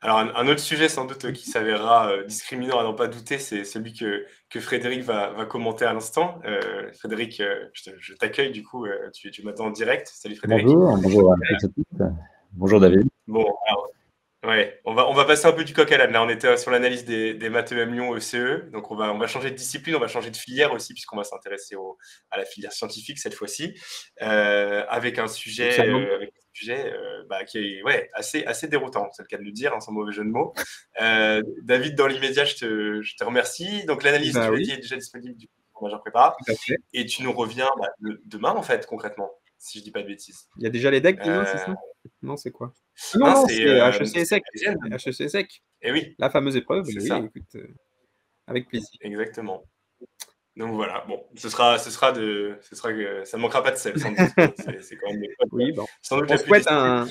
Alors un autre sujet sans doute qui s'avérera discriminant à n'en pas douter, c'est celui que Frédéric va commenter à l'instant. Frédéric, je t'accueille du coup, tu m'attends en direct. Salut Frédéric. Bonjour à tous et toutes. Bonjour David. Bon, alors, ouais, on va passer un peu du coq à l'âne. Là, on était sur l'analyse des maths EM Lyon ECE, donc on va changer de discipline, on va changer de filière aussi, puisqu'on va s'intéresser à la filière scientifique cette fois-ci, avec un sujet, qui est assez déroutant, c'est le cas de le dire, hein, sans mauvais jeu de mots. David, dans l'immédiat, je te remercie. Donc l'analyse, tu l'as dit, est déjà disponible du coup sur Major Prépa, et tu nous reviens demain en fait, concrètement, si je dis pas de bêtises. Il y a déjà les decks demain, c'est ça? Non, c'est quoi? Non, c'est HEC ESSEC. HEC ESSEC. Et oui. La fameuse épreuve, C'est oui, ça. écoute, avec plaisir. Exactement. Donc voilà, bon, ça ne manquera pas de sel, sans doute. C'est quand même oui, bon. Sans doute on souhaite un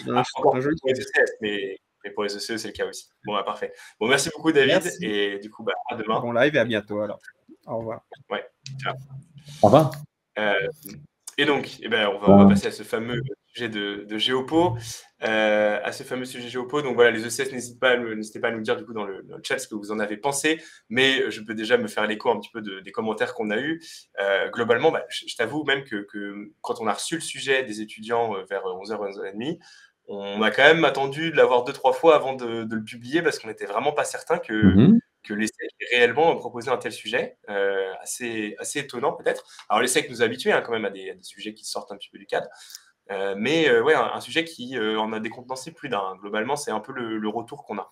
joli pour les ECS, mais pour les ECE, c'est le cas aussi. Bon, parfait. Bon, merci beaucoup, David. Merci. Et du coup, à demain. Bon live et à bientôt alors. Au revoir. Ouais, ciao. Au revoir. Et donc, on va passer à ce fameux sujet de géopo. Donc voilà, les ECS, n'hésitez pas à nous dire du coup dans le chat ce que vous en avez pensé, mais je peux déjà me faire l'écho un petit peu des commentaires qu'on a eus. Globalement, je t'avoue même que quand on a reçu le sujet des étudiants vers 11h, 11h30, on a quand même attendu de l'avoir 2-3 fois avant de le publier, parce qu'on n'était vraiment pas certain que l'ESSEC ait réellement proposé un tel sujet, assez étonnant peut-être. Alors l'ESSEC nous a habitués quand même à des sujets qui sortent un petit peu du cadre, mais un sujet qui en a décontenancé plus d'un. Globalement, c'est un peu le retour qu'on a.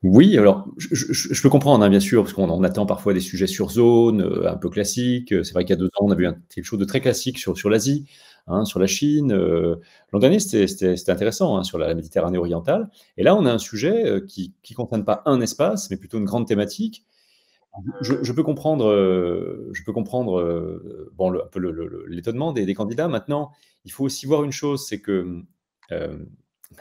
Oui, alors je peux comprendre, bien sûr, parce qu'on attend parfois des sujets sur zone, un peu classiques. C'est vrai qu'il y a 2 ans, on a vu quelque chose de très classique sur l'Asie, sur la Chine. L'an dernier, c'était intéressant, sur la Méditerranée orientale. Et là, on a un sujet qui ne concerne pas un espace, mais plutôt une grande thématique. Je peux comprendre, un peu l'étonnement des candidats. Maintenant, il faut aussi voir une chose, c'est que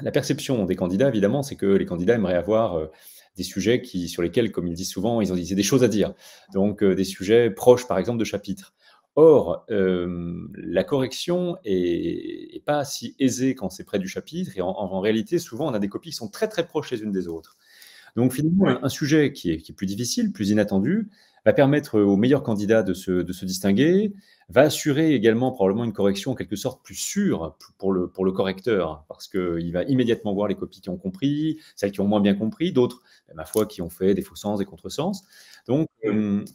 la perception des candidats, évidemment, c'est que les candidats aimeraient avoir des sujets sur lesquels, comme ils disent souvent, ils ont des choses à dire. Donc, des sujets proches, par exemple, de chapitres. Or, la correction est pas si aisée quand c'est près du chapitre, et en réalité, souvent, on a des copies qui sont très, très proches les unes des autres. Donc, finalement, un sujet qui est plus difficile, plus inattendu, va permettre aux meilleurs candidats de se distinguer, va assurer également probablement une correction en quelque sorte plus sûre pour le correcteur, parce qu'il va immédiatement voir les copies qui ont compris, celles qui ont moins bien compris, d'autres, ma foi, qui ont fait des faux sens, des contresens. Donc,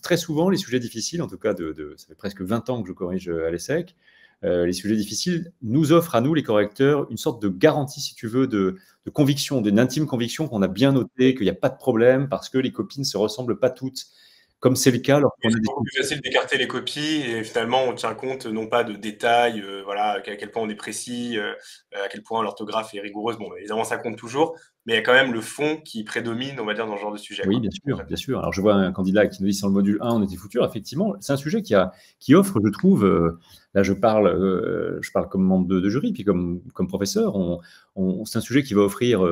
très souvent, les sujets difficiles, en tout cas, ça fait presque 20 ans que je corrige à l'ESSEC, les sujets difficiles nous offrent à nous, les correcteurs, une sorte de garantie, si tu veux, de conviction, d'une intime conviction qu'on a bien noté, qu'il n'y a pas de problème, parce que les copies ne se ressemblent pas toutes, comme c'est le cas lorsqu'on c'est beaucoup plus facile d'écarter les copies, et finalement, on tient compte non pas de détails, à quel point on est précis, à quel point l'orthographe est rigoureuse. Bon, évidemment, ça compte toujours, mais il y a quand même le fond qui prédomine, on va dire, dans ce genre de sujet. Oui, bien sûr. Alors, je vois un candidat qui nous dit sur le module 1, on était foutu. Effectivement, c'est un sujet qui offre, je trouve, là je parle comme membre de jury, puis comme professeur, c'est un sujet qui va offrir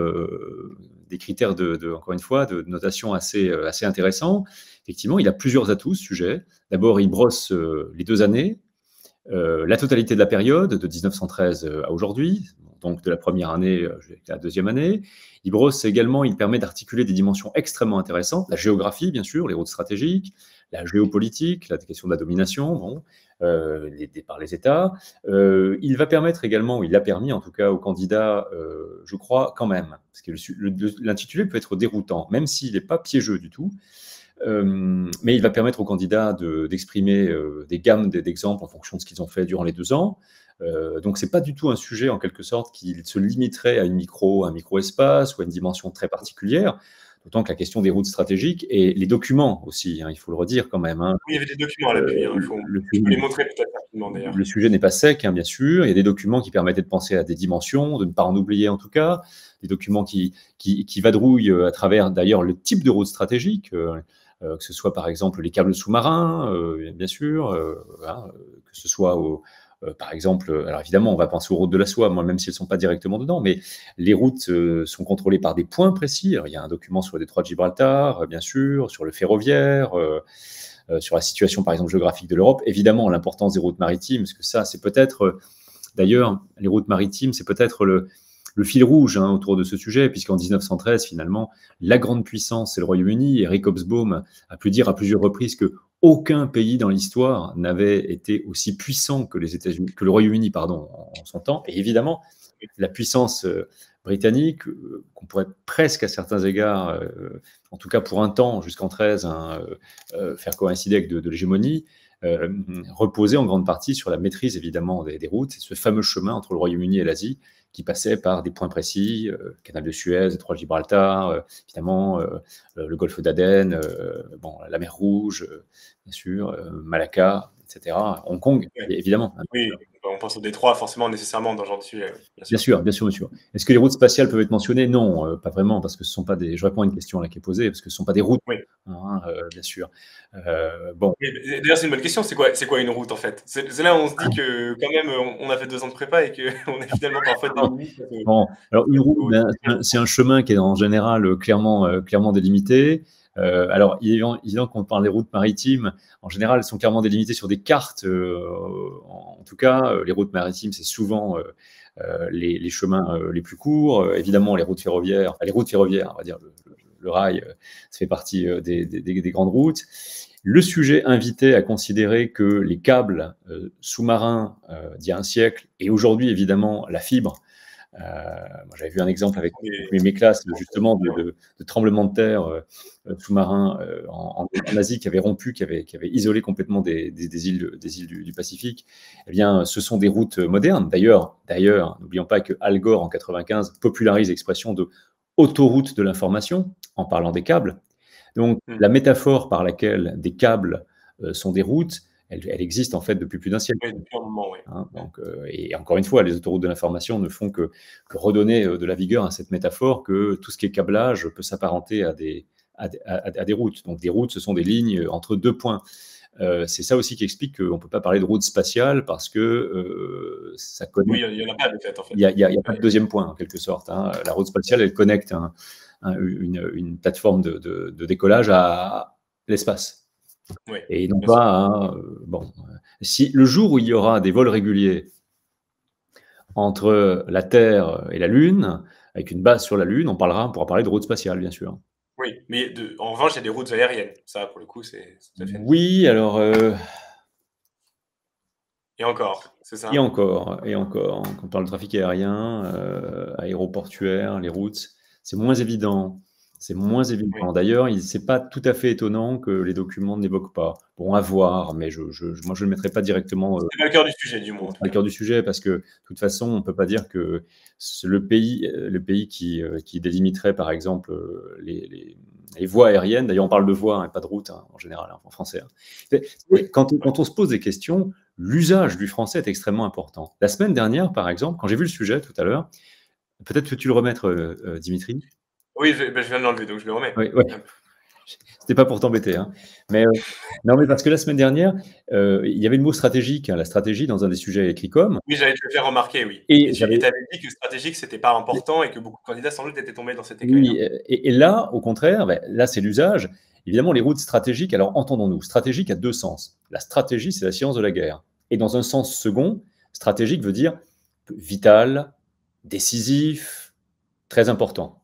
des critères encore une fois, de notation assez intéressants. Effectivement, il a plusieurs atouts, ce sujet. D'abord, il brosse les 2 années, la totalité de la période, de 1913 à aujourd'hui, donc de la première année jusqu'à la deuxième année. Il brosse également, il permet d'articuler des dimensions extrêmement intéressantes, la géographie, bien sûr, les routes stratégiques, la géopolitique, la question de la domination, par les États. Il va permettre également, il a permis en tout cas aux candidats, je crois quand même, parce que l'intitulé peut être déroutant, même s'il n'est pas piégeux du tout. Mais il va permettre aux candidats d'exprimer des gammes d'exemples en fonction de ce qu'ils ont fait durant les 2 ans. Donc, ce n'est pas du tout un sujet, en quelque sorte, qui se limiterait à un micro-espace ou à une dimension très particulière, d'autant que la question des routes stratégiques et les documents aussi, il faut le redire quand même. Oui, il y avait des documents à l'appui, je peux les montrer peut-être rapidement d'ailleurs. Le sujet n'est pas sec, bien sûr. Il y a des documents qui permettaient de penser à des dimensions, de ne pas en oublier en tout cas, des documents qui vadrouillent à travers d'ailleurs le type de route stratégique, que ce soit par exemple les câbles sous-marins, bien sûr, que ce soit par exemple, alors évidemment, on va penser aux routes de la soie, même si elles ne sont pas directement dedans, mais les routes sont contrôlées par des points précis. Alors, il y a un document sur le détroit de Gibraltar, bien sûr, sur le ferroviaire, sur la situation, par exemple, géographique de l'Europe. Évidemment, l'importance des routes maritimes, parce que ça, c'est peut-être, d'ailleurs, les routes maritimes, c'est peut-être le fil rouge autour de ce sujet, puisqu'en 1913, finalement, la grande puissance, c'est le Royaume-Uni. Eric Hobsbawm a pu dire à plusieurs reprises que aucun pays dans l'histoire n'avait été aussi puissant que les États-Unis, que le Royaume-Uni, pardon, en son temps. Et évidemment, la puissance britannique, qu'on pourrait presque à certains égards, en tout cas pour un temps, jusqu'en 13, faire coïncider avec de l'hégémonie, reposait en grande partie sur la maîtrise évidemment des routes, ce fameux chemin entre le Royaume-Uni et l'Asie qui passait par des points précis, canal de Suez, détroit de Gibraltar, évidemment le golfe d'Aden, la mer Rouge, bien sûr, Malacca, etc. Hong Kong, évidemment. Oui, on pense au détroit forcément nécessairement dans ce genre de sujet. Bien sûr, monsieur. Est-ce que les routes spatiales peuvent être mentionnées? Non, pas vraiment, parce que ce sont pas des. Je réponds à une question là qui est posée, parce que ce ne sont pas des routes, bien sûr. Bon. D'ailleurs, c'est une bonne question. C'est quoi une route en fait? C'est là où on se dit que quand même, on a fait 2 ans de prépa et qu'on est finalement parfois des limites. Bon, alors une route, c'est un chemin qui est en général clairement délimité. Alors, il est évident qu'on parle des routes maritimes. En général, elles sont clairement délimitées sur des cartes. En tout cas, les routes maritimes, c'est souvent les chemins les plus courts. Évidemment, les routes ferroviaires, on va dire, le rail, ça fait partie des grandes routes. Le sujet invitait à considérer que les câbles sous-marins d'il y a un siècle, et aujourd'hui, évidemment, la fibre. Moi, j'avais vu un exemple avec mes classes justement de tremblements de terre sous-marins en Asie qui avaient rompu, qui avaient isolé complètement des îles du Pacifique. Eh bien, ce sont des routes modernes. D'ailleurs, n'oublions pas que Al Gore en 95 popularise l'expression de autoroute de l'information en parlant des câbles. Donc, la métaphore par laquelle des câbles sont des routes, elle existe en fait depuis plus d'un siècle. Oui, depuis un moment, oui. Donc, et encore une fois, les autoroutes de l'information ne font que redonner de la vigueur à cette métaphore que tout ce qui est câblage peut s'apparenter à des routes. Donc des routes, ce sont des lignes entre 2 points. C'est ça aussi qui explique qu'on ne peut pas parler de route spatiale parce que ça connecte. Oui, il n'y en a pas de fait, en fait. Il n'y a pas de deuxième point, en quelque sorte. La route spatiale, elle connecte une plateforme de décollage à l'espace. Oui, et non pas si le jour où il y aura des vols réguliers entre la Terre et la Lune, avec une base sur la Lune, on pourra parler de route spatiale, bien sûr. Oui, mais en revanche, il y a des routes aériennes. Ça, pour le coup, c'est tout à fait. Oui, alors. Et encore, c'est ça. Et encore. Quand on parle de trafic aérien, aéroportuaire, les routes, c'est moins évident. Oui. D'ailleurs, ce n'est pas tout à fait étonnant que les documents ne l'évoquent pas. Bon, à voir, mais moi, je ne le mettrai pas directement. C'est pas le cœur du sujet, du moins. C'est pas le cœur du sujet, parce que, de toute façon, on ne peut pas dire que le pays qui délimiterait, par exemple, les voies aériennes, d'ailleurs, on parle de voies, pas de routes, en général, en français. Quand on se pose des questions, l'usage du français est extrêmement important. La semaine dernière, par exemple, quand j'ai vu le sujet tout à l'heure, peut-être peux-tu le remettre, Dimitri? Oui, je viens de l'enlever, donc je le remets. Oui. C'était pas pour t'embêter, mais non, mais parce que la semaine dernière, il y avait le mot stratégique, la stratégie dans un des sujets écrits comme. Oui, j'allais te le faire remarquer, oui. Et tu avais dit que stratégique, c'était pas important et que beaucoup de candidats sans doute étaient tombés dans cette écueil. Oui, et là, au contraire, là c'est l'usage. Évidemment, les routes stratégiques, alors entendons-nous, stratégique a 2 sens. La stratégie, c'est la science de la guerre. Et dans un sens second, stratégique veut dire vital, décisif, très important.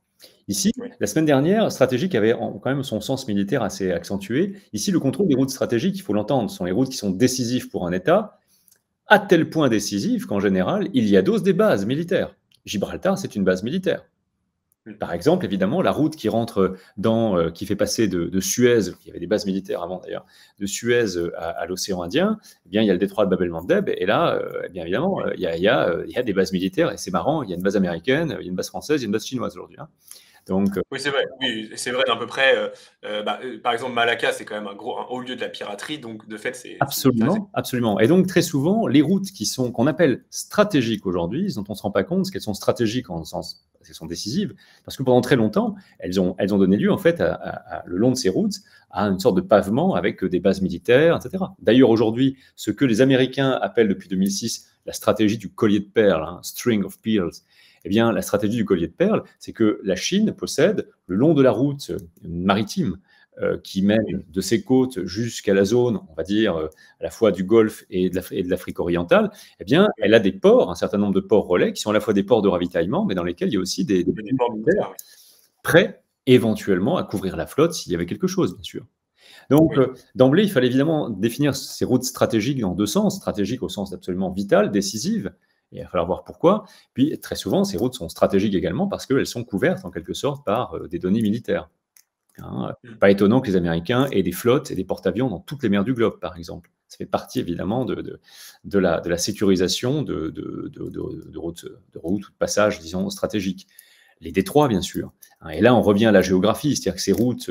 Ici, la semaine dernière, stratégique avait quand même son sens militaire assez accentué. Ici, le contrôle des routes stratégiques, il faut l'entendre, ce sont les routes qui sont décisives pour un État, à tel point décisives qu'en général, il y adosse des bases militaires. Gibraltar, c'est une base militaire. Par exemple, évidemment, la route qui rentre qui fait passer de Suez, il y avait des bases militaires avant d'ailleurs, de Suez à l'océan Indien, eh bien, il y a le détroit de Bab el-Mandeb, et là, bien évidemment, il y a des bases militaires, et c'est marrant, il y a une base américaine, il y a une base française, il y a une base chinoise aujourd'hui. Donc, oui, c'est vrai. Oui, c'est vrai d'à peu près. Par exemple, Malacca, c'est quand même un haut lieu de la piraterie, donc de fait, c'est. Absolument. Et donc, très souvent, les routes qu'on appelle stratégiques aujourd'hui, dont on ne se rend pas compte, qu'elles sont stratégiques en sens, parce qu'elles sont décisives, parce que pendant très longtemps, elles ont donné lieu, en fait, le long de ces routes, à une sorte de pavement avec des bases militaires, etc. D'ailleurs, aujourd'hui, ce que les Américains appellent depuis 2006 la stratégie du collier de perles, string of pearls, eh bien, la stratégie du collier de perles, c'est que la Chine possède, le long de la route maritime qui mène de ses côtes jusqu'à la zone, on va dire, à la fois du Golfe et de l'Afrique orientale, eh bien, elle a des ports, un certain nombre de ports relais, qui sont à la fois des ports de ravitaillement, mais dans lesquels il y a aussi des ports militaires, prêts éventuellement à couvrir la flotte s'il y avait quelque chose, bien sûr. Donc, d'emblée, il fallait évidemment définir ces routes stratégiques dans deux sens, stratégiques au sens absolument vital, décisive, et il va falloir voir pourquoi. Puis, très souvent, ces routes sont stratégiques également parce qu'elles sont couvertes, en quelque sorte, par des données militaires. Hein, pas étonnant que les Américains aient des flottes et des porte-avions dans toutes les mers du globe, par exemple. Ça fait partie, évidemment, de la sécurisation de routes ou de passages, disons, stratégiques. Les détroits, bien sûr. Et là, on revient à la géographie, c'est-à-dire que ces routes,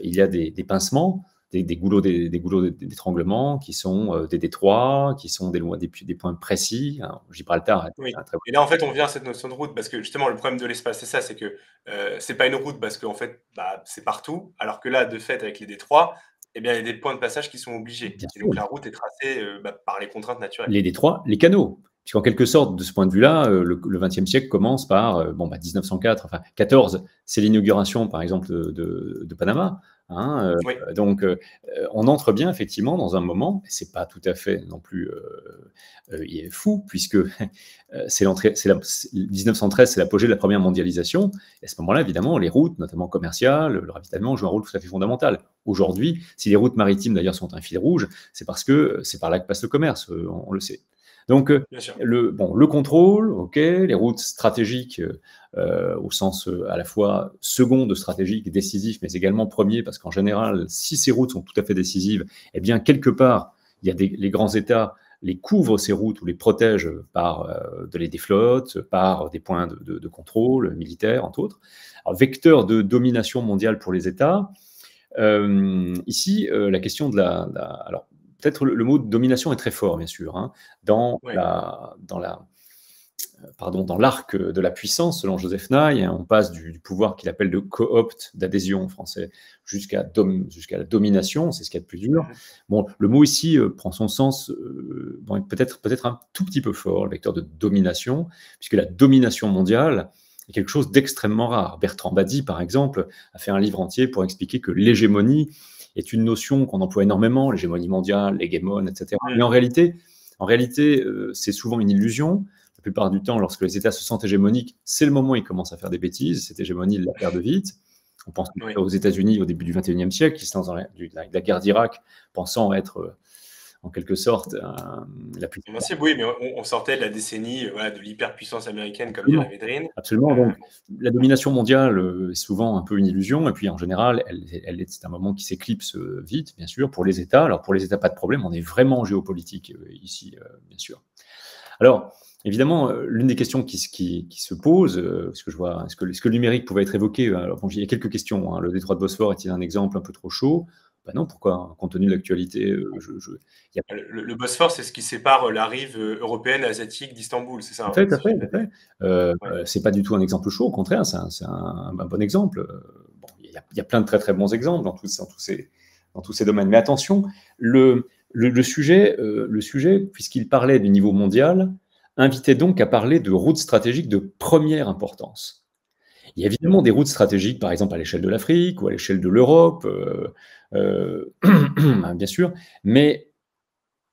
il y a des pincements, des goulots d'étranglement qui sont des détroits, qui sont des points précis. Gibraltar. Et là, en fait, on vient à cette notion de route parce que justement, le problème de l'espace, c'est ça, c'est que c'est pas une route parce qu'en fait, c'est partout, alors que là, de fait, avec les détroits, eh bien, il y a des points de passage qui sont obligés. Et donc, la route est tracée par les contraintes naturelles. Les détroits, les canaux. Puisqu'en quelque sorte, de ce point de vue-là, le XXe siècle commence par 1904, enfin 14, c'est l'inauguration, par exemple, de Panama. Donc, on entre bien effectivement dans un moment, c'est pas tout à fait non plus fou, puisque c'est 1913, c'est l'apogée de la première mondialisation. Et à ce moment-là, évidemment, les routes, notamment commerciales, le ravitaillement, jouent un rôle tout à fait fondamental. Aujourd'hui, si les routes maritimes d'ailleurs sont un fil rouge, c'est parce que c'est par là que passe le commerce, on le sait. Donc, le contrôle, les routes stratégiques au sens à la fois second de stratégique, décisif, mais également premier, parce qu'en général, si ces routes sont tout à fait décisives, eh bien, quelque part, il y a les grands États les couvrent ces routes ou les protègent par des flottes, par des points de contrôle militaires, entre autres. Alors, vecteur de domination mondiale pour les États. Ici, la question de alors, peut-être le mot de domination est très fort, bien sûr, dans l'arc de la puissance, selon Joseph Nye, on passe du pouvoir qu'il appelle de co-opt, d'adhésion en français, jusqu'à la domination, c'est ce qu'il y a de plus dur. Bon, le mot ici prend son sens peut-être un tout petit peu fort, le vecteur de domination, puisque la domination mondiale est quelque chose d'extrêmement rare. Bertrand Badi, par exemple, a fait un livre entier pour expliquer que l'hégémonie est une notion qu'on emploie énormément, l'hégémonie mondiale, l'hégémone, etc. Mais en réalité, c'est souvent une illusion. La plupart du temps, lorsque les États se sentent hégémoniques, c'est le moment où ils commencent à faire des bêtises. Cette hégémonie, ils la perdent vite. On pense aux États-Unis au début du XXIe siècle, qui se lancent dans la guerre d'Irak, pensant être en quelque sorte la puissance. Oui, mais on sortait de la décennie de l'hyperpuissance américaine, comme dirait Védrine. Absolument. Donc, la domination mondiale est souvent un peu une illusion, et puis en général, c'est un moment qui s'éclipse vite, bien sûr, pour les États. Alors, pour les États, pas de problème, on est vraiment en géopolitique ici, bien sûr. Alors, évidemment, l'une des questions qui se pose, parce que je vois, est-ce que le numérique pouvait être évoqué? Alors, il y a quelques questions. Le détroit de Bosphore est-il un exemple un peu trop chaud? Non, pourquoi? Compte tenu de l'actualité, le Bosphore, c'est ce qui sépare la rive européenne asiatique d'Istanbul, c'est ça? Tout à fait. C'est pas du tout un exemple chaud, au contraire, c'est un bon exemple. Il y a plein de très très bons exemples dans tous ces domaines. Mais attention, le sujet, puisqu'il parlait du niveau mondial, invitait donc à parler de routes stratégiques de première importance. Il y a évidemment des routes stratégiques, par exemple à l'échelle de l'Afrique ou à l'échelle de l'Europe, bien sûr, mais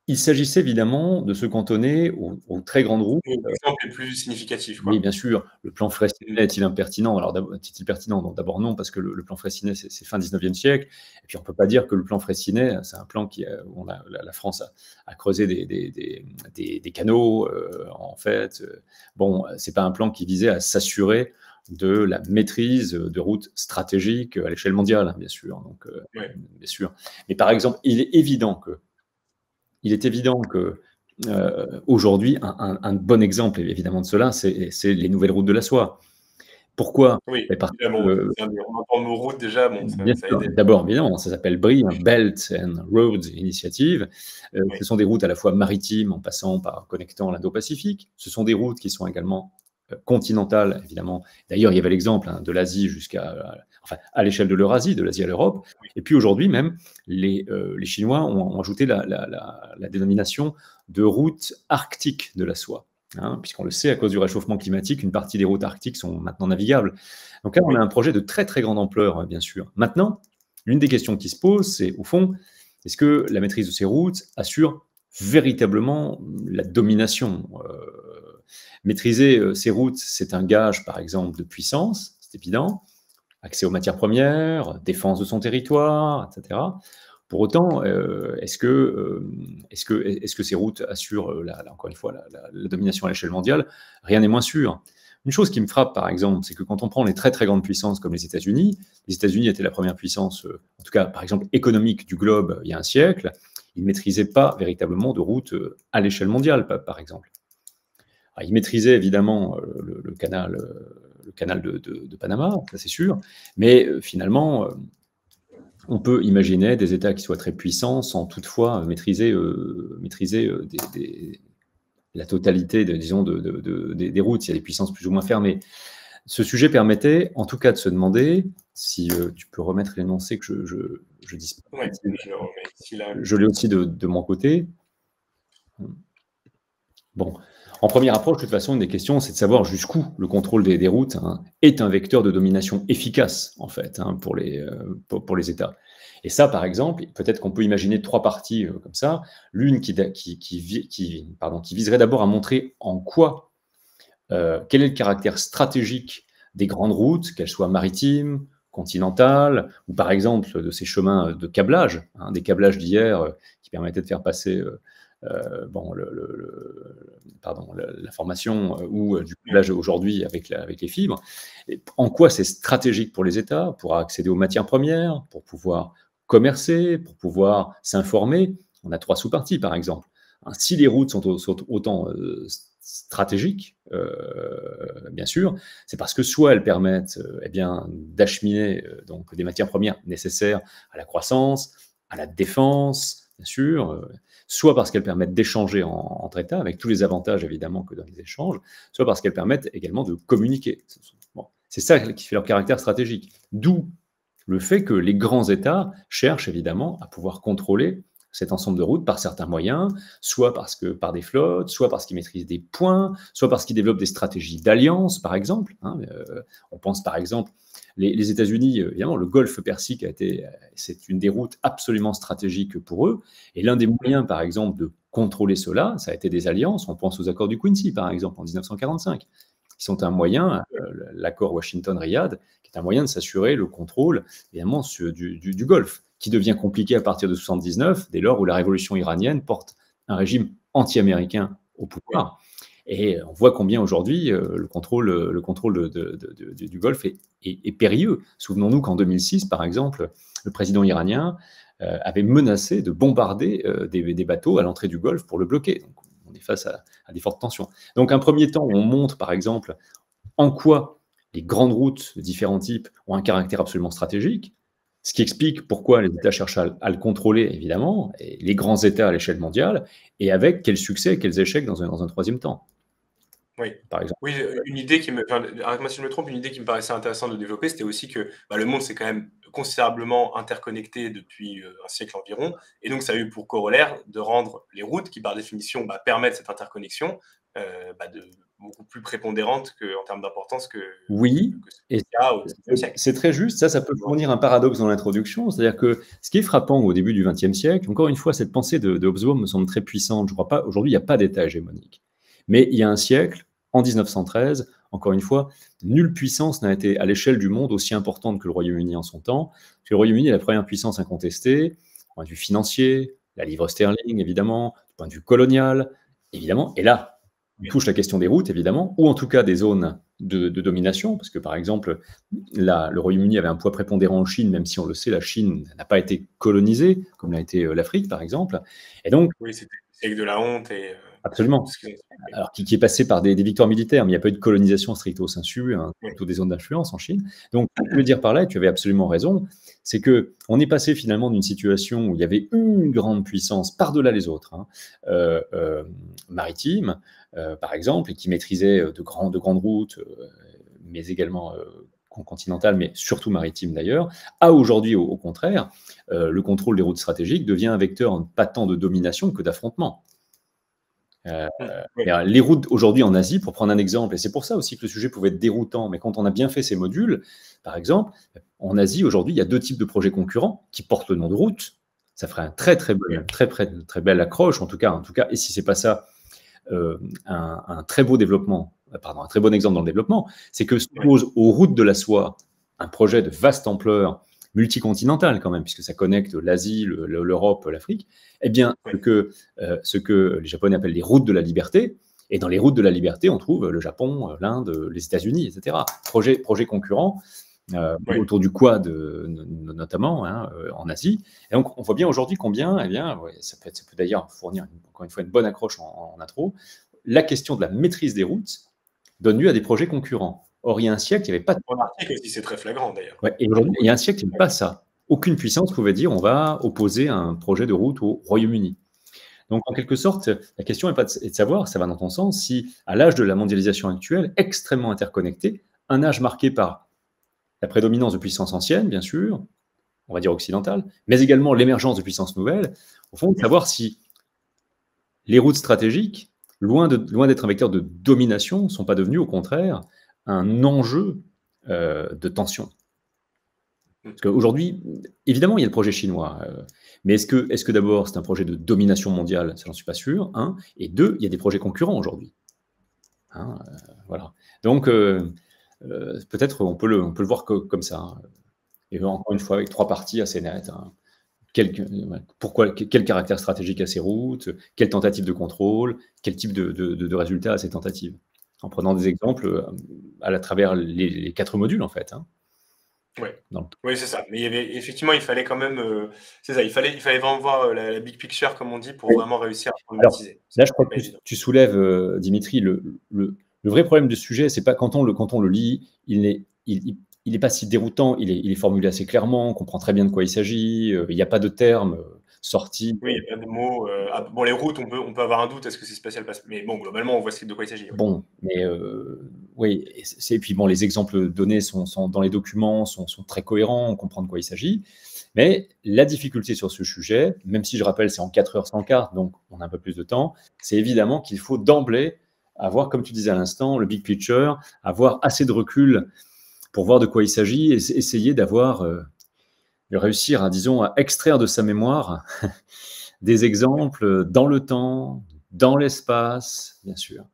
il s'agissait évidemment de se cantonner aux très grandes routes. L'exemple le plus significatif. Oui, bien sûr. Le plan Freycinet est-il impertinent? Alors, est-il pertinent? D'abord non, parce que le plan Freycinet, c'est fin 19e siècle. Et puis, on ne peut pas dire que le plan Freycinet, c'est un plan où la France a creusé des canaux, en fait. Bon, ce n'est pas un plan qui visait à s'assurer de la maîtrise de routes stratégiques à l'échelle mondiale, bien sûr. Donc, bien sûr. Mais par exemple, il est évident que aujourd'hui, un bon exemple évidemment de cela, c'est les nouvelles routes de la soie. Pourquoi? Oui, on entend le mot route déjà, ça aide. D'abord, évidemment, ça s'appelle BRI, Belt and Roads Initiative. Ce sont des routes à la fois maritimes, en passant par connectant l'Indo-Pacifique. Ce sont des routes qui sont également continentale, évidemment. D'ailleurs, il y avait l'exemple de l'Asie à l'échelle de l'Eurasie, de l'Asie à l'Europe. Et puis aujourd'hui même, les Chinois ont ajouté la dénomination de route arctique de la soie. Puisqu'on le sait, à cause du réchauffement climatique, une partie des routes arctiques sont maintenant navigables. Donc là, on a un projet de très très grande ampleur, bien sûr. Maintenant, L'une des questions qui se posent, c'est au fond, est-ce que la maîtrise de ces routes assure véritablement la domination? Maîtriser ces routes, c'est un gage, par exemple, de puissance, c'est évident, accès aux matières premières, défense de son territoire, etc. Pour autant, est-ce que ces routes assurent, encore une fois, la domination à l'échelle mondiale? Rien n'est moins sûr. Une chose qui me frappe, par exemple, c'est que quand on prend les très très grandes puissances comme les États-Unis étaient la première puissance, en tout cas, par exemple, économique du globe il y a un siècle, ils ne maîtrisaient pas véritablement de routes à l'échelle mondiale, par exemple. Alors, ils maîtrisaient évidemment le canal de Panama, ça c'est sûr, mais finalement, on peut imaginer des États qui soient très puissants sans toutefois maîtriser la totalité, disons, des routes. Il y a des puissances plus ou moins fermées. Ce sujet permettait, en tout cas, de se demander, si tu peux remettre l'énoncé que je dis. Ouais, je l'ai aussi de mon côté. Bon, en première approche, de toute façon, une des questions, c'est de savoir jusqu'où le contrôle des routes est un vecteur de domination efficace, en fait, pour les États. Et ça, par exemple, peut-être qu'on peut imaginer 3 parties comme ça. L'une qui viserait d'abord à montrer en quoi, quel est le caractère stratégique des grandes routes, qu'elles soient maritimes, continentales, ou par exemple de ces chemins de câblage, des câblages d'hier qui permettaient de faire passer l'information ou du câblage aujourd'hui avec les fibres. Et en quoi c'est stratégique pour les États, pour accéder aux matières premières, pour pouvoir commercer, pour pouvoir s'informer. On a 3 sous-parties, par exemple. Si les routes sont autant stratégiques, bien sûr, c'est parce que soit elles permettent d'acheminer donc des matières premières nécessaires à la croissance, à la défense, bien sûr, soit parce qu'elles permettent d'échanger entre États, avec tous les avantages évidemment que donnent les échanges, soit parce qu'elles permettent également de communiquer. Bon, c'est ça qui fait leur caractère stratégique. D'où le fait que les grands États cherchent évidemment à pouvoir contrôler cet ensemble de routes par certains moyens, soit par des flottes, soit parce qu'ils maîtrisent des points, soit parce qu'ils développent des stratégies d'alliance, par exemple. On pense par exemple, les États-Unis, évidemment, le Golfe Persique c'est une des routes absolument stratégiques pour eux, et l'un des moyens, par exemple, de contrôler cela, ça a été des alliances. On pense aux accords du Quincy, par exemple, en 1945, qui sont un moyen, l'accord Washington-Riyad, qui est un moyen de s'assurer le contrôle, évidemment, du Golfe, qui devient compliqué à partir de 1979, dès lors où la révolution iranienne porte un régime anti-américain au pouvoir. Et on voit combien aujourd'hui le contrôle du Golfe est périlleux. Souvenons-nous qu'en 2006, par exemple, le président iranien avait menacé de bombarder des bateaux à l'entrée du Golfe pour le bloquer. Donc, on est face à des fortes tensions. Donc, un premier temps, on montre, par exemple, en quoi les grandes routes de différents types ont un caractère absolument stratégique, ce qui explique pourquoi les États cherchent à le contrôler, évidemment, et les grands États à l'échelle mondiale, et avec quel succès et quels échecs dans un troisième temps. Oui, par exemple. Oui, une idée arrête-moi si je me trompe, une idée qui me paraissait intéressante de développer, c'était aussi que le monde s'est quand même considérablement interconnecté depuis un siècle environ, et donc ça a eu pour corollaire de rendre les routes, qui par définition permettent cette interconnexion, beaucoup plus prépondérante en termes d'importance que oui, et c'est très juste. Ça peut fournir un paradoxe dans l'introduction, c'est-à-dire que ce qui est frappant au début du XXe siècle, encore une fois, cette pensée de Hobsbawm me semble très puissante. Je ne crois pas, aujourd'hui, il n'y a pas d'État hégémonique. Mais il y a un siècle, en 1913, encore une fois, nulle puissance n'a été à l'échelle du monde aussi importante que le Royaume-Uni en son temps. Parce que le Royaume-Uni est la première puissance incontestée, du point de vue financier, la livre sterling, évidemment, du point de vue colonial, évidemment. Et là, on touche la question des routes, évidemment, ou en tout cas des zones de domination, parce que, par exemple, le Royaume-Uni avait un poids prépondérant en Chine, même si on le sait, la Chine n'a pas été colonisée, comme l'a été l'Afrique, par exemple. Et donc, oui, c'était avec de la honte et... Absolument. Alors, qui est passé par des victoires militaires, mais il n'y a pas eu de colonisation stricto sensu, plutôt des zones d'influence en Chine. Donc, ce que je veux dire par là, et tu avais absolument raison, c'est qu'on est passé finalement d'une situation où il y avait une grande puissance par-delà les autres, maritime, par exemple, et qui maîtrisait de grandes routes, mais également continentales, mais surtout maritimes d'ailleurs, à aujourd'hui, au contraire, le contrôle des routes stratégiques devient un vecteur pas tant de domination que d'affrontement. Oui. Les routes aujourd'hui en Asie, pour prendre un exemple, et c'est pour ça aussi que le sujet pouvait être déroutant, mais quand on a bien fait ces modules, par exemple, en Asie aujourd'hui, il y a deux types de projets concurrents qui portent le nom de route. Ça ferait un très belle accroche, en tout cas, et si c'est pas ça, un très beau développement, un très bon exemple dans le développement, c'est que s'oppose aux routes de la soie un projet de vaste ampleur, multicontinentale quand même, puisque ça connecte l'Asie, l'Europe, l'Afrique, eh bien, ce que les Japonais appellent les routes de la liberté, et dans les routes de la liberté, on trouve le Japon, l'Inde, les États-Unis, etc. Projets concurrents, autour du Quad notamment, en Asie. Et donc, on voit bien aujourd'hui combien, ça peut d'ailleurs fournir encore une fois une bonne accroche en intro, la question de la maîtrise des routes donne lieu à des projets concurrents. Or, il y a un siècle, il n'y avait pas... Mon article aussi, c'est très flagrant d'ailleurs. Ouais, et aujourd'hui, il y a un siècle, il n'y avait pas ça. Aucune puissance pouvait dire on va opposer un projet de route au Royaume-Uni. Donc, en quelque sorte, la question est de savoir, ça va dans ton sens, si à l'âge de la mondialisation actuelle, extrêmement interconnecté, un âge marqué par la prédominance de puissances anciennes, bien sûr, on va dire occidentales, mais également l'émergence de puissances nouvelles, au fond, de savoir si les routes stratégiques, loin d'être un vecteur de domination, ne sont pas devenues, au contraire, un enjeu de tension. Parce qu'aujourd'hui, évidemment, il y a le projet chinois, mais est-ce que d'abord, c'est un projet de domination mondiale? Ça, j'en suis pas sûr. Un. Et deux, il y a des projets concurrents aujourd'hui. Voilà. Donc, peut-être on peut le voir comme ça. Et encore une fois, avec trois parties assez nettes. Quel caractère stratégique à ces routes, quelle tentative de contrôle, quel type de résultat à ces tentatives, en prenant des exemples à travers les 4 modules, en fait. Oui, c'est ça. Mais effectivement, il fallait quand même, c'est ça, il fallait vraiment voir la big picture, comme on dit, pour vraiment réussir à problématiser. Là, je crois que tu soulèves, Dimitri, le vrai problème du sujet, c'est pas quand on le lit, il n'est pas si déroutant, il est formulé assez clairement, on comprend très bien de quoi il s'agit, il n'y a pas de termes sortis. Oui, il y a plein de mots. Bon, les routes, on peut avoir un doute, est-ce que c'est spatial? Mais bon, globalement, on voit de quoi il s'agit. Bon, mais oui, et puis bon, les exemples donnés sont dans les documents, sont très cohérents, on comprend de quoi il s'agit. Mais la difficulté sur ce sujet, même si je rappelle, c'est en 4 heures sans quart, donc on a un peu plus de temps, c'est évidemment qu'il faut d'emblée avoir, comme tu disais à l'instant, le big picture, avoir assez de recul pour voir de quoi il s'agit et essayer de réussir, disons, à extraire de sa mémoire des exemples dans le temps, dans l'espace, bien sûr.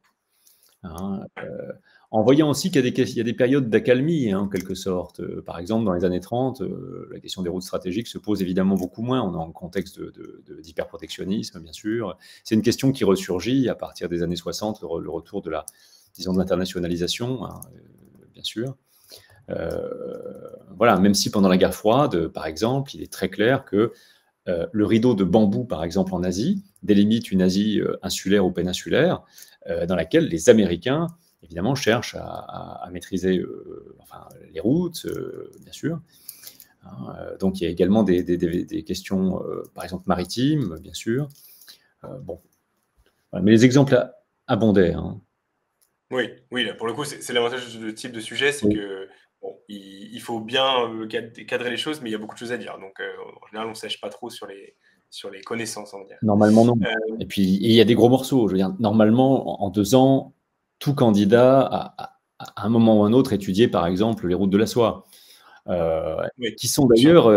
En voyant aussi qu'il y a des périodes d'accalmie, en quelque sorte. Par exemple, dans les années 30, la question des routes stratégiques se pose évidemment beaucoup moins. On est en contexte d'hyperprotectionnisme, bien sûr. C'est une question qui ressurgit à partir des années 60, le retour de l'internationalisation, bien sûr. Voilà, même si pendant la guerre froide, par exemple, il est très clair que le rideau de bambou, par exemple, en Asie, délimite une Asie insulaire ou péninsulaire, dans laquelle les Américains, évidemment, cherchent à maîtriser les routes, bien sûr. Donc, il y a également des questions, par exemple, maritimes, bien sûr. Bon. Voilà, mais les exemples abondaient. Oui, là, pour le coup, c'est l'avantage de ce type de sujet, c'est que il faut bien cadrer les choses, mais il y a beaucoup de choses à dire. Donc, en général, on ne sèche pas trop sur les connaissances, on va dire. Normalement, non. Et puis, il y a des gros morceaux. Je veux dire, normalement, en 2 ans, tout candidat a, à un moment ou un autre, étudié, par exemple, les routes de la soie. Qui sont d'ailleurs,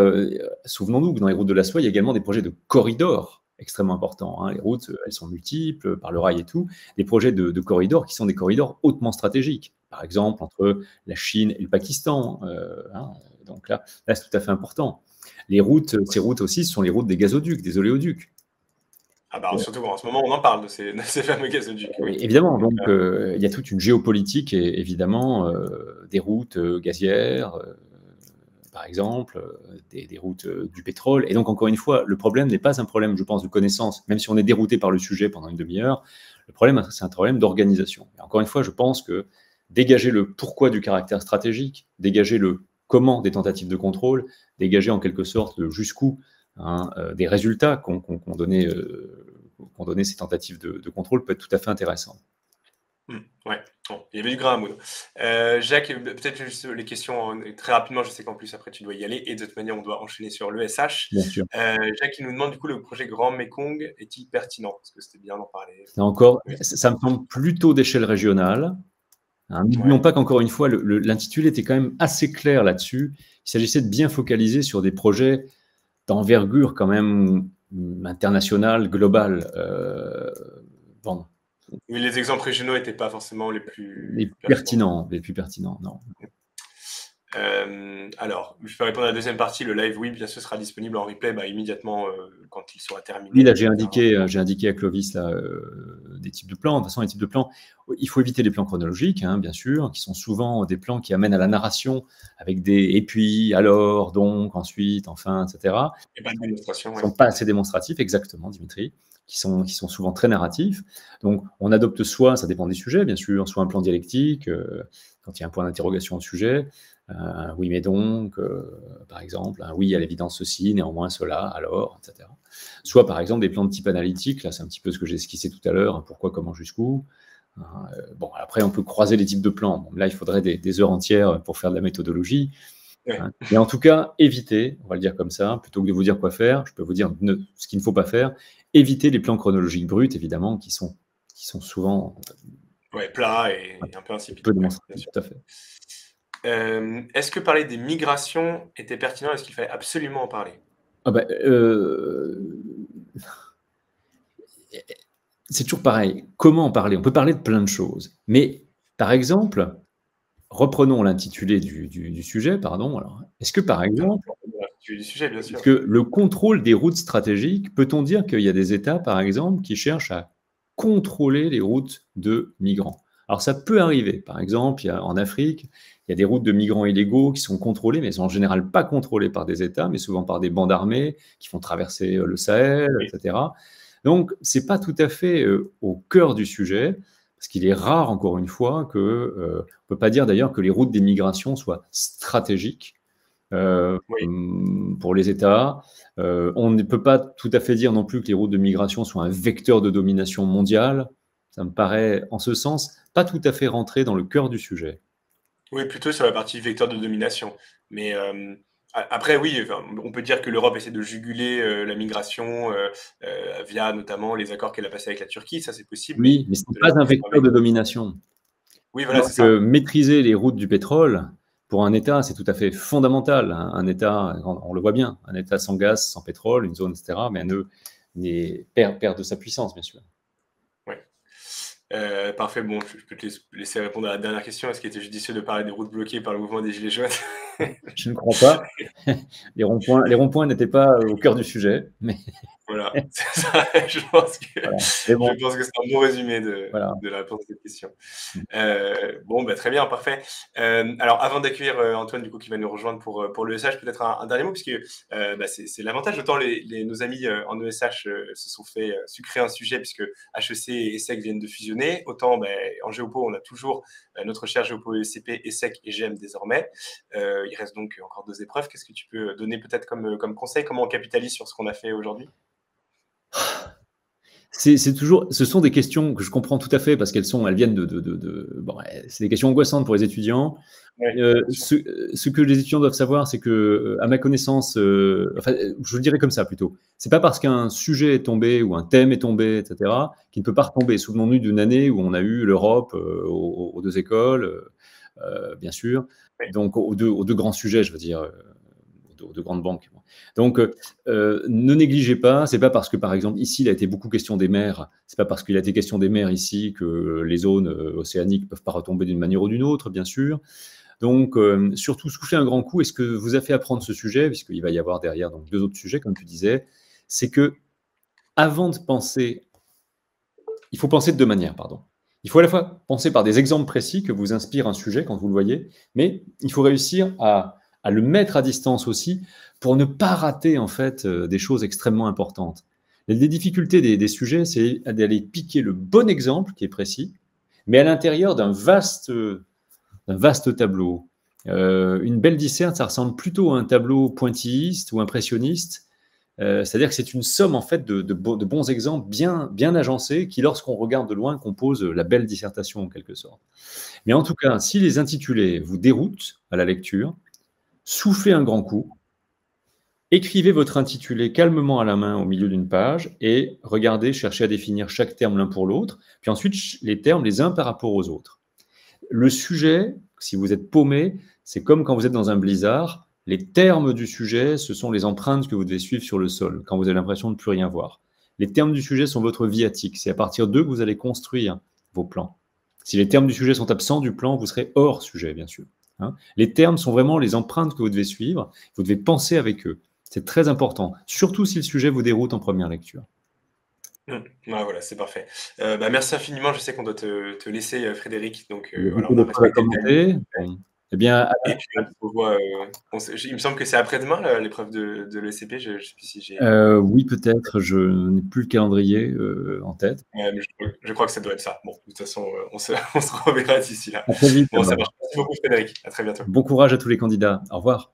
souvenons-nous que dans les routes de la soie, il y a également des projets de corridors extrêmement importants. Les routes, elles sont multiples, par le rail et tout. Des projets de corridors qui sont des corridors hautement stratégiques. Par exemple, entre la Chine et le Pakistan. Donc là, c'est tout à fait important. Ces routes aussi, ce sont les routes des gazoducs, des oléoducs. Surtout en ce moment, on en parle de ces fameux gazoducs. Évidemment, donc il y a toute une géopolitique, évidemment, des routes gazières, par exemple, des routes du pétrole. Et donc, encore une fois, le problème n'est pas un problème, je pense, de connaissance, même si on est dérouté par le sujet pendant une demi-heure. Le problème, c'est un problème d'organisation. Et encore une fois, je pense que dégager le pourquoi du caractère stratégique, dégager le comment des tentatives de contrôle, dégager en quelque sorte le jusqu'où des résultats qu'ont donné ces tentatives de contrôle peut être tout à fait intéressant. Ouais, bon, il y avait du grain à moudre. Jacques, peut-être juste les questions très rapidement, je sais qu'en plus après tu dois y aller et de toute manière on doit enchaîner sur l'ESH. Bien sûr. Jacques, il nous demande du coup le projet Grand Mekong est-il pertinent? Parce que c'était bien d'en parler. Encore, Oui. ça me semble plutôt d'échelle régionale. N'oublions pas qu'encore une fois, l'intitulé était quand même assez clair là-dessus. Il s'agissait de bien focaliser sur des projets d'envergure quand même internationale, globale. Bon. Oui, les exemples régionaux n'étaient pas forcément les plus pertinents. Les plus pertinents, non. Alors, je peux répondre à la deuxième partie. Le live, oui, bien sûr, sera disponible en replay immédiatement quand il sera terminé. Oui, là, j'ai indiqué à Clovis là, des types de plans. De toute façon, les types de plans, il faut éviter les plans chronologiques, hein, bien sûr, qui sont souvent des plans qui amènent à la narration avec des « et puis, alors, donc, ensuite, enfin », etc. Et pas de démonstration. Ils ne sont pas assez démonstratifs, exactement, Dimitri, qui sont souvent très narratifs. Donc, on adopte soit, ça dépend des sujets, bien sûr, soit un plan dialectique, quand il y a un point d'interrogation au sujet, oui, mais donc, par exemple, un oui à l'évidence ceci, néanmoins cela, alors, etc. Soit, par exemple, des plans de type analytique, là, c'est un petit peu ce que j'ai esquissé tout à l'heure, pourquoi, comment, jusqu'où. Bon, après, on peut croiser les types de plans. Bon, là, il faudrait des heures entières pour faire de la méthodologie. Ouais. Mais en tout cas, évitez, on va le dire comme ça, plutôt que de vous dire quoi faire, je peux vous dire ce qu'il ne faut pas faire. Évitez les plans chronologiques bruts, évidemment, qui sont souvent plats et un peu insipides. Peu démonstratifs, tout à fait. Est-ce que parler des migrations était pertinent? Est-ce qu'il fallait absolument en parler? C'est toujours pareil. Comment en parler? On peut parler de plein de choses. Mais, par exemple, reprenons l'intitulé du sujet, pardon. Alors, est-ce que, par exemple, du sujet, bien sûr. est-ce que le contrôle des routes stratégiques, peut-on dire qu'il y a des États, par exemple, qui cherchent à contrôler les routes de migrants? Alors, ça peut arriver. Par exemple, en Afrique, il y a des routes de migrants illégaux qui sont contrôlées, mais elles sont en général pas contrôlées par des États, mais souvent par des bandes armées qui font traverser le Sahel, etc. Donc, ce n'est pas tout à fait au cœur du sujet, parce qu'il est rare, encore une fois, on ne peut pas dire d'ailleurs que les routes des migrations soient stratégiques pour les États. On ne peut pas tout à fait dire non plus que les routes de migration soient un vecteur de domination mondiale. Ça me paraît, en ce sens, pas tout à fait rentrer dans le cœur du sujet. Oui, plutôt sur la partie vecteur de domination. Mais après, oui, on peut dire que l'Europe essaie de juguler la migration via notamment les accords qu'elle a passés avec la Turquie. Ça, c'est possible. Oui, mais ce n'est pas un vecteur de domination. Oui, voilà, c'est ça. Maîtriser les routes du pétrole, pour un État, c'est tout à fait fondamental. Un État, on le voit bien, un État sans gaz, sans pétrole, une zone, etc., mais perd de sa puissance, bien sûr. Oui. Parfait. Bon, je peux te laisser répondre à la dernière question. Est-ce qu'il était judicieux de parler des routes bloquées par le mouvement des Gilets jaunes? Je ne crois pas. Les ronds-points n'étaient pas au cœur du sujet. Mais... Voilà, c'est ça. Je pense que c'est un bon résumé de la réponse à cette question. Bon, très bien, parfait. Alors, avant d'accueillir Antoine, du coup, qui va nous rejoindre pour l'ESH, peut-être un dernier mot, puisque c'est l'avantage. Autant nos amis en ESH se sont fait sucrer un sujet, puisque HEC et ESSEC viennent de fusionner. Autant en Géopo, on a toujours notre cher Géopo ESCP, ESSEC et GEM désormais. Il reste donc encore 2 épreuves. Qu'est-ce que tu peux donner peut-être comme conseil? Comment on capitalise sur ce qu'on a fait aujourd'hui? Ce sont des questions que je comprends tout à fait parce qu'elles viennent c'est des questions angoissantes pour les étudiants. Ce que les étudiants doivent savoir, c'est que, à ma connaissance, je le dirais comme ça plutôt, c'est pas parce qu'un sujet est tombé ou un thème est tombé, etc., qu'il ne peut pas retomber. Souvenons-nous d'une année où on a eu l'Europe aux 2 écoles, bien sûr, donc aux deux grands sujets, je veux dire, aux 2 grandes banques. Donc, ne négligez pas. C'est pas parce que, par exemple, ici, il a été beaucoup question des mers. C'est pas parce qu'il a été question des mers ici que les zones océaniques peuvent pas retomber d'une manière ou d'une autre, bien sûr. Donc, surtout, soufflez un grand coup. Et ce que vous a fait apprendre ce sujet, puisqu'il va y avoir derrière donc 2 autres sujets, comme tu disais, c'est que avant de penser, il faut penser de 2 manières, pardon. Il faut à la fois penser par des exemples précis que vous inspire un sujet quand vous le voyez, mais il faut réussir à le mettre à distance aussi pour ne pas rater en fait des choses extrêmement importantes. Les difficultés des sujets, c'est d'aller piquer le bon exemple qui est précis, mais à l'intérieur d'un vaste tableau. Une belle disserte, ça ressemble plutôt à un tableau pointilliste ou impressionniste C'est-à-dire que c'est une somme en fait de bons exemples bien agencés qui, lorsqu'on regarde de loin, composent la belle dissertation en quelque sorte. Mais en tout cas, si les intitulés vous déroutent à la lecture, soufflez un grand coup, écrivez votre intitulé calmement à la main au milieu d'une page et regardez, cherchez à définir chaque terme l'un pour l'autre, puis ensuite les termes les uns par rapport aux autres. Le sujet, si vous êtes paumé, c'est comme quand vous êtes dans un blizzard. Les termes du sujet, ce sont les empreintes que vous devez suivre sur le sol, quand vous avez l'impression de ne plus rien voir. Les termes du sujet sont votre viatique. C'est à partir d'eux que vous allez construire vos plans. Si les termes du sujet sont absents du plan, vous serez hors sujet, bien sûr. Les termes sont vraiment les empreintes que vous devez suivre. Vous devez penser avec eux. C'est très important, surtout si le sujet vous déroute en première lecture. Voilà, c'est parfait. Merci infiniment. Je sais qu'on doit te laisser, Frédéric. Donc, voilà, on a commenté. Eh bien, et puis on se revoit. Il me semble que c'est après-demain l'épreuve de l'ESCP. Je ne sais plus si j'ai. Oui, peut-être. Je n'ai plus le calendrier en tête. Mais je crois que ça doit être ça. Bon, de toute façon, on se reverra d'ici là. À très vite. Bon, ça marche. Merci beaucoup, Frédéric. À très bientôt. Bon courage à tous les candidats. Au revoir.